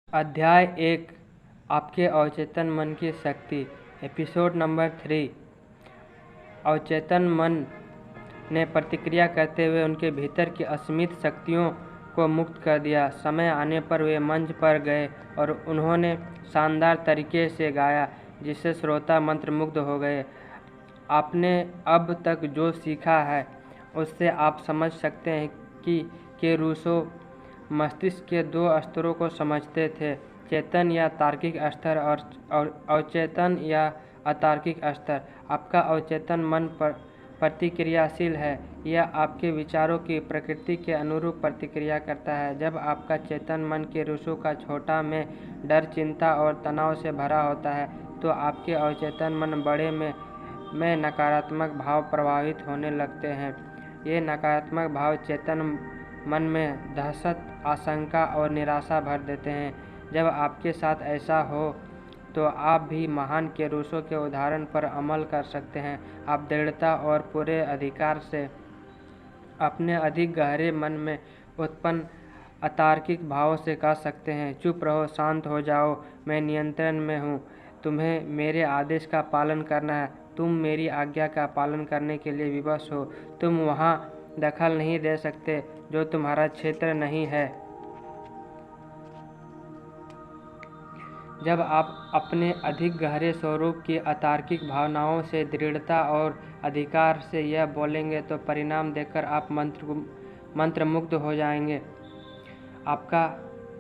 अध्याय 1 आपके अवचेतन मन की शक्ति। Episode number 3। अवचेतन मन ने प्रतिक्रिया करते हुए उनके भीतर की असीमित शक्तियों को मुक्त कर दिया। समय आने पर वे मंच पर गए और उन्होंने शानदार तरीके से गाया, जिससे श्रोता मंत्रमुग्ध हो गए। आपने अब तक जो सीखा है उससे आप समझ सकते हैं कि रूसो मस्तिष्क के दो स्तरों को समझते थे, चेतन या तार्किक स्तर और अवचेतन या अतार्किक स्तर। आपका अवचेतन मन प्रतिक्रियाशील है। यह आपके विचारों की प्रकृति के अनुरूप प्रतिक्रिया करता है। जब आपका चेतन मन के रूसों का छोटा में डर, चिंता और तनाव से भरा होता है, तो आपके अवचेतन मन बड़े में नकारात्मक भाव प्रभावित होने लगते हैं। ये नकारात्मक भाव चेतन मन में दहशत, आशंका और निराशा भर देते हैं। जब आपके साथ ऐसा हो तो आप भी महान के रूसों के उदाहरण पर अमल कर सकते हैं। आप दृढ़ता और पूरे अधिकार से अपने अधिक गहरे मन में उत्पन्न अतार्किक भावों से कह सकते हैं, चुप रहो, शांत हो जाओ, मैं नियंत्रण में हूँ। तुम्हें मेरे आदेश का पालन करना है। तुम मेरी आज्ञा का पालन करने के लिए विवश हो। तुम वहाँ दखल नहीं दे सकते जो तुम्हारा क्षेत्र नहीं है। जब आप अपने अधिक गहरे स्वरूप की अतार्किक भावनाओं से दृढ़ता और अधिकार से यह बोलेंगे तो परिणाम देखकर आप मंत्रमुग्ध हो जाएंगे। आपका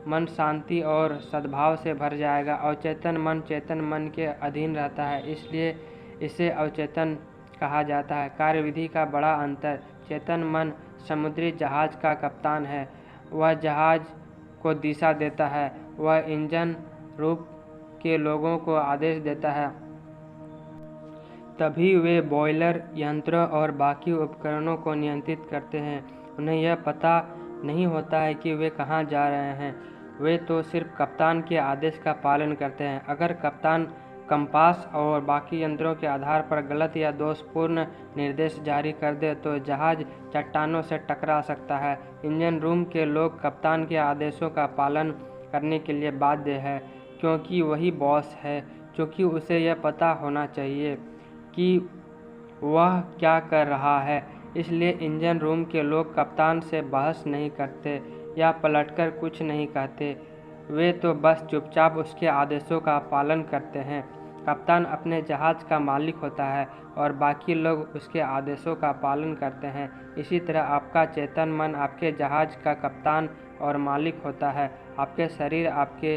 मन शांति और सद्भाव से भर जाएगा। अवचेतन मन चेतन मन के अधीन रहता है, इसलिए इसे अवचेतन कहा जाता है। कार्यविधि का बड़ा अंतर। चेतन मन समुद्री जहाज का कप्तान है। वह जहाज को दिशा देता है। वह इंजन रूप के लोगों को आदेश देता है, तभी वे बॉयलर, यंत्रों और बाकी उपकरणों को नियंत्रित करते हैं। उन्हें यह पता नहीं होता है कि वे कहाँ जा रहे हैं। वे तो सिर्फ कप्तान के आदेश का पालन करते हैं। अगर कप्तान कंपास और बाकी यंत्रों के आधार पर गलत या दोषपूर्ण निर्देश जारी कर दे तो जहाज चट्टानों से टकरा सकता है। इंजन रूम के लोग कप्तान के आदेशों का पालन करने के लिए बाध्य है, क्योंकि वही बॉस है। क्योंकि उसे यह पता होना चाहिए कि वह क्या कर रहा है, इसलिए इंजन रूम के लोग कप्तान से बहस नहीं करते या पलटकर कुछ नहीं कहते। वे तो बस चुपचाप उसके आदेशों का पालन करते हैं। कप्तान अपने जहाज का मालिक होता है और बाकी लोग उसके आदेशों का पालन करते हैं। इसी तरह आपका चेतन मन आपके जहाज का कप्तान और मालिक होता है। आपके शरीर, आपके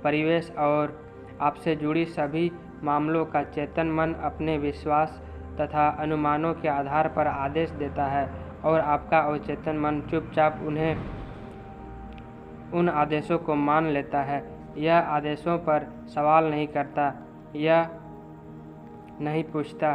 परिवेश और आपसे जुड़ी सभी मामलों का चेतन मन अपने विश्वास तथा अनुमानों के आधार पर आदेश देता है और आपका अवचेतन मन चुपचाप उन आदेशों को मान लेता है। यह आदेशों पर सवाल नहीं करता, यह नहीं पूछता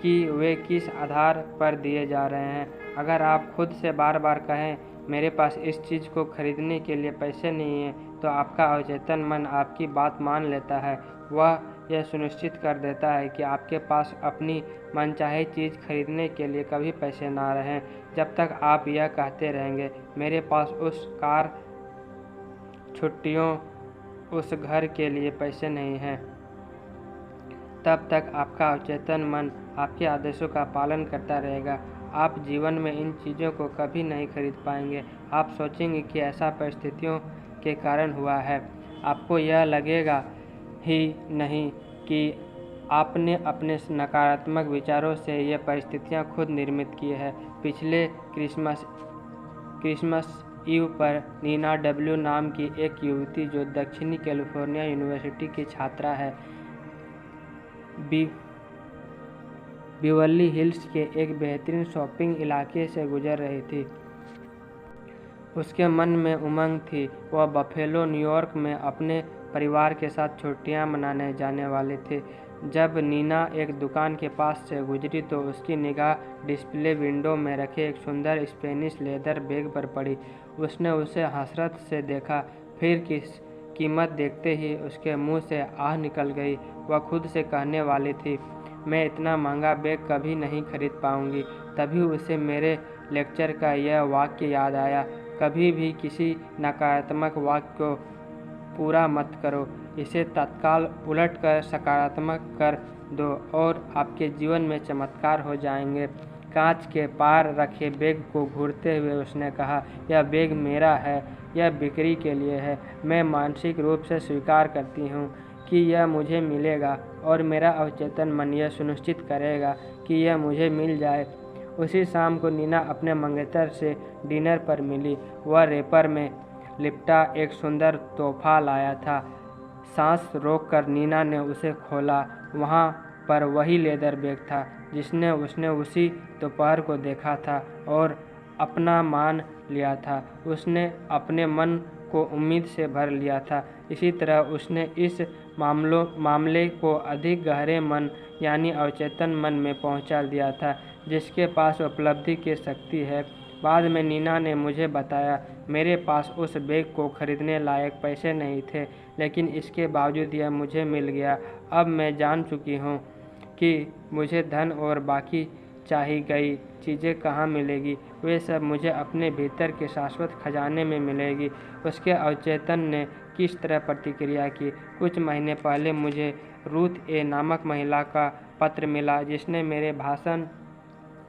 कि वे किस आधार पर दिए जा रहे हैं। अगर आप खुद से बार बार कहें, मेरे पास इस चीज़ को खरीदने के लिए पैसे नहीं हैं, तो आपका अवचेतन मन आपकी बात मान लेता है। वह यह सुनिश्चित कर देता है कि आपके पास अपनी मनचाही चीज़ खरीदने के लिए कभी पैसे ना रहें। जब तक आप यह कहते रहेंगे, मेरे पास उस कार, छुट्टियों, उस घर के लिए पैसे नहीं हैं, तब तक आपका अवचेतन मन आपके आदेशों का पालन करता रहेगा। आप जीवन में इन चीज़ों को कभी नहीं खरीद पाएंगे। आप सोचेंगे कि ऐसा परिस्थितियों के कारण हुआ है। आपको यह लगेगा ही नहीं कि आपने अपने नकारात्मक विचारों से ये परिस्थितियां खुद निर्मित की है। पिछले क्रिसमस ईव पर नीना डब्ल्यू नाम की एक युवती, जो दक्षिणी कैलिफोर्निया यूनिवर्सिटी की छात्रा है, बिवर्ली हिल्स के एक बेहतरीन शॉपिंग इलाके से गुजर रही थी। उसके मन में उमंग थी। वह बफेलो, न्यूयॉर्क में अपने परिवार के साथ छुट्टियां मनाने जाने वाली थी। जब नीना एक दुकान के पास से गुजरी तो उसकी निगाह डिस्प्ले विंडो में रखे एक सुंदर स्पेनिश लेदर बैग पर पड़ी। उसने उसे हसरत से देखा, फिर कीमत देखते ही उसके मुंह से आह निकल गई। वह खुद से कहने वाली थी, मैं इतना महंगा बैग कभी नहीं खरीद पाऊंगी। तभी उसे मेरे लेक्चर का यह वाक्य याद आया, कभी भी किसी नकारात्मक वाक्य को पूरा मत करो, इसे तत्काल उलटकर सकारात्मक कर दो और आपके जीवन में चमत्कार हो जाएंगे। कांच के पार रखे बैग को घूरते हुए उसने कहा, यह बैग मेरा है, यह बिक्री के लिए है। मैं मानसिक रूप से स्वीकार करती हूँ कि यह मुझे मिलेगा और मेरा अवचेतन मन यह सुनिश्चित करेगा कि यह मुझे मिल जाए। उसी शाम को नीना अपने मंगेतर से डिनर पर मिली। वह रैपर में लिपटा एक सुंदर तोहफा लाया था। सांस रोककर नीना ने उसे खोला। वहाँ पर वही लेदर बैग था जिसने उसने उसी दोपहर को देखा था और अपना मान लिया था। उसने अपने मन को उम्मीद से भर लिया था। इसी तरह उसने इस मामले को अधिक गहरे मन यानी अवचेतन मन में पहुंचा दिया था, जिसके पास उपलब्धि की शक्ति है। बाद में नीना ने मुझे बताया, मेरे पास उस बैग को खरीदने लायक पैसे नहीं थे, लेकिन इसके बावजूद यह मुझे मिल गया। अब मैं जान चुकी हूँ कि मुझे धन और बाकी चाही गई चीज़ें कहाँ मिलेगी। वे सब मुझे अपने भीतर के शाश्वत खजाने में मिलेगी। उसके अवचेतन ने किस तरह प्रतिक्रिया की। कुछ महीने पहले मुझे रूथ ए नामक महिला का पत्र मिला जिसने मेरे भाषण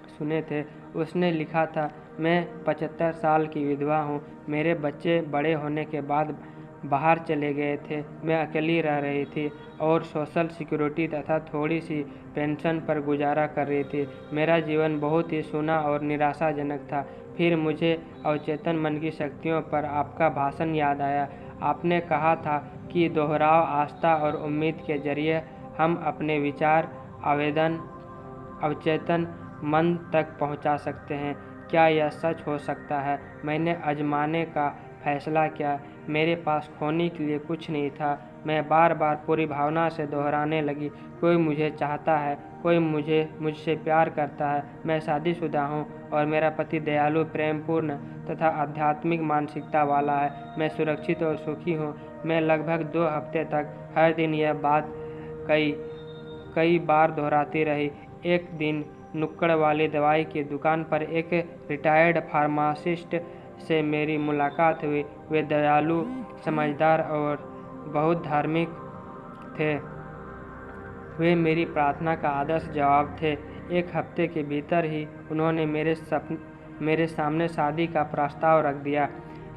सुने थे। उसने लिखा था, मैं 75 साल की विधवा हूँ। मेरे बच्चे बड़े होने के बाद बाहर चले गए थे। मैं अकेली रह रही थी और सोशल सिक्योरिटी तथा थोड़ी सी पेंशन पर गुजारा कर रही थी। मेरा जीवन बहुत ही सूना और निराशाजनक था। फिर मुझे अवचेतन मन की शक्तियों पर आपका भाषण याद आया। आपने कहा था कि दोहराव आस्था और उम्मीद के जरिए हम अपने विचार आवेदन अवचेतन मन तक पहुंचा सकते हैं। क्या यह सच हो सकता है? मैंने आजमाने का फैसला किया। मेरे पास खोने के लिए कुछ नहीं था। मैं बार बार पूरी भावना से दोहराने लगी, कोई मुझे चाहता है, कोई मुझसे प्यार करता है। मैं शादीशुदा हूँ और मेरा पति दयालु, प्रेमपूर्ण तथा आध्यात्मिक मानसिकता वाला है। मैं सुरक्षित और सुखी हूँ। मैं लगभग 2 हफ्ते तक हर दिन यह बात कई बार दोहराती रही। एक दिन नुक्कड़ वाली दवाई की दुकान पर एक रिटायर्ड फार्मासिस्ट से मेरी मुलाकात हुई। वे दयालु, समझदार और बहुत धार्मिक थे। वे मेरी प्रार्थना का आदर्श जवाब थे। 1 हफ्ते के भीतर ही उन्होंने मेरे सामने शादी का प्रस्ताव रख दिया।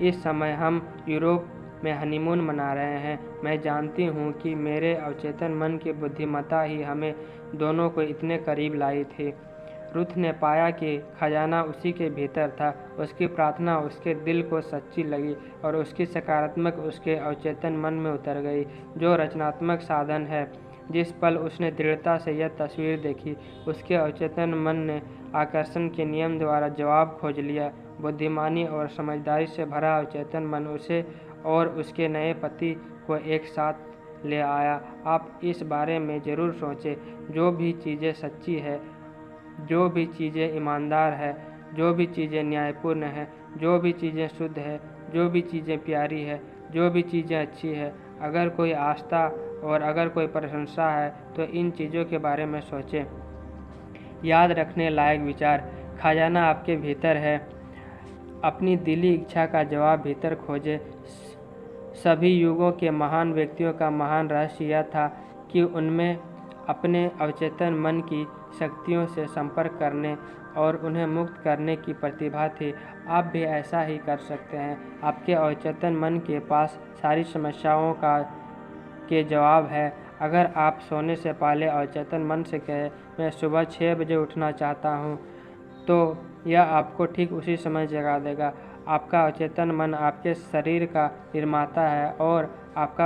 इस समय हम यूरोप में हनीमून मना रहे हैं। मैं जानती हूँ कि मेरे अवचेतन मन की बुद्धिमत्ता ही हमें दोनों को इतने करीब लाई थी। रुथ ने पाया कि खजाना उसी के भीतर था। उसकी प्रार्थना उसके दिल को सच्ची लगी और उसकी सकारात्मक उसके अवचेतन मन में उतर गई, जो रचनात्मक साधन है। जिस पल उसने दृढ़ता से यह तस्वीर देखी, उसके अवचेतन मन ने आकर्षण के नियम द्वारा जवाब खोज लिया। बुद्धिमानी और समझदारी से भरा अवचेतन मन उसे और उसके नए पति को एक साथ ले आया। आप इस बारे में ज़रूर सोचें। जो भी चीज़ें सच्ची है, जो भी चीज़ें ईमानदार है, जो भी चीज़ें न्यायपूर्ण है, जो भी चीज़ें शुद्ध है, जो भी चीज़ें प्यारी है, जो भी चीज़ें अच्छी है, अगर कोई आस्था और अगर कोई प्रशंसा है तो इन चीज़ों के बारे में सोचें। याद रखने लायक विचार, खजाना आपके भीतर है। अपनी दिली इच्छा का जवाब भीतर खोजें। सभी युगों के महान व्यक्तियों का महान रहस्य यह था कि उनमें अपने अवचेतन मन की शक्तियों से संपर्क करने और उन्हें मुक्त करने की प्रतिभा थी। आप भी ऐसा ही कर सकते हैं। आपके अवचेतन मन के पास सारी समस्याओं के जवाब है। अगर आप सोने से पहले अवचेतन मन से कहें, मैं सुबह 6 बजे उठना चाहता हूँ, तो यह आपको ठीक उसी समय जगा देगा। आपका अवचेतन मन आपके शरीर का निर्माता है और आपका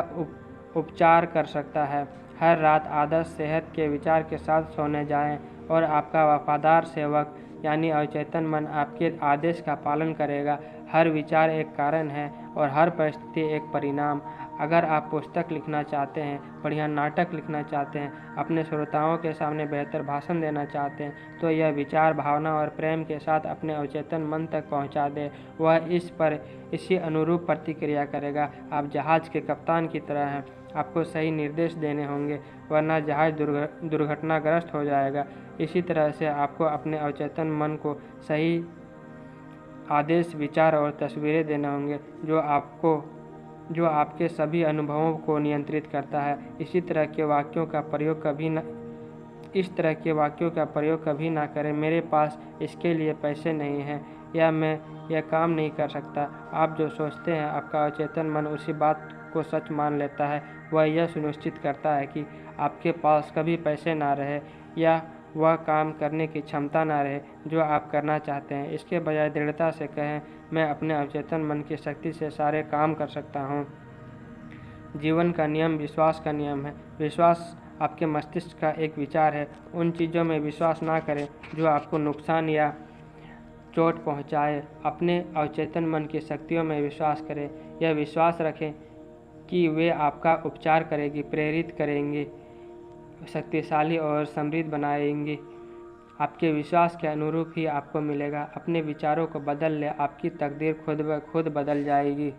उपचार कर सकता है। हर रात आदर्श सेहत के विचार के साथ सोने जाएं और आपका वफादार सेवक यानी अवचेतन मन आपके आदेश का पालन करेगा। हर विचार एक कारण है और हर परिस्थिति एक परिणाम। अगर आप पुस्तक लिखना चाहते हैं, बढ़िया नाटक लिखना चाहते हैं, अपने श्रोताओं के सामने बेहतर भाषण देना चाहते हैं, तो यह विचार, भावना और प्रेम के साथ अपने अवचेतन मन तक पहुंचा दें। वह इस पर इसी अनुरूप प्रतिक्रिया करेगा। आप जहाज के कप्तान की तरह हैं। आपको सही निर्देश देने होंगे, वरना जहाज दुर्घटनाग्रस्त हो जाएगा। इसी तरह से आपको अपने अवचेतन मन को सही आदेश, विचार और तस्वीरें देने होंगे, जो आपके सभी अनुभवों को नियंत्रित करता है। इस तरह के वाक्यों का प्रयोग कभी ना करें। मेरे पास इसके लिए पैसे नहीं हैं, या मैं यह काम नहीं कर सकता। आप जो सोचते हैं, आपका अवचेतन मन उसी बात को सच मान लेता है। वह यह सुनिश्चित करता है कि आपके पास कभी पैसे ना रहे, या वह काम करने की क्षमता ना रहे जो आप करना चाहते हैं। इसके बजाय दृढ़ता से कहें, मैं अपने अवचेतन मन की शक्ति से सारे काम कर सकता हूँ। जीवन का नियम विश्वास का नियम है। विश्वास आपके मस्तिष्क का एक विचार है। उन चीज़ों में विश्वास ना करें जो आपको नुकसान या चोट पहुंचाए। अपने अवचेतन मन की शक्तियों में विश्वास करें। यह विश्वास रखें कि वे आपका उपचार करेंगी, प्रेरित करेंगे, शक्तिशाली और समृद्ध बनाएंगी। आपके विश्वास के अनुरूप ही आपको मिलेगा। अपने विचारों को बदल ले, आपकी तकदीर खुद ब खुद बदल जाएगी।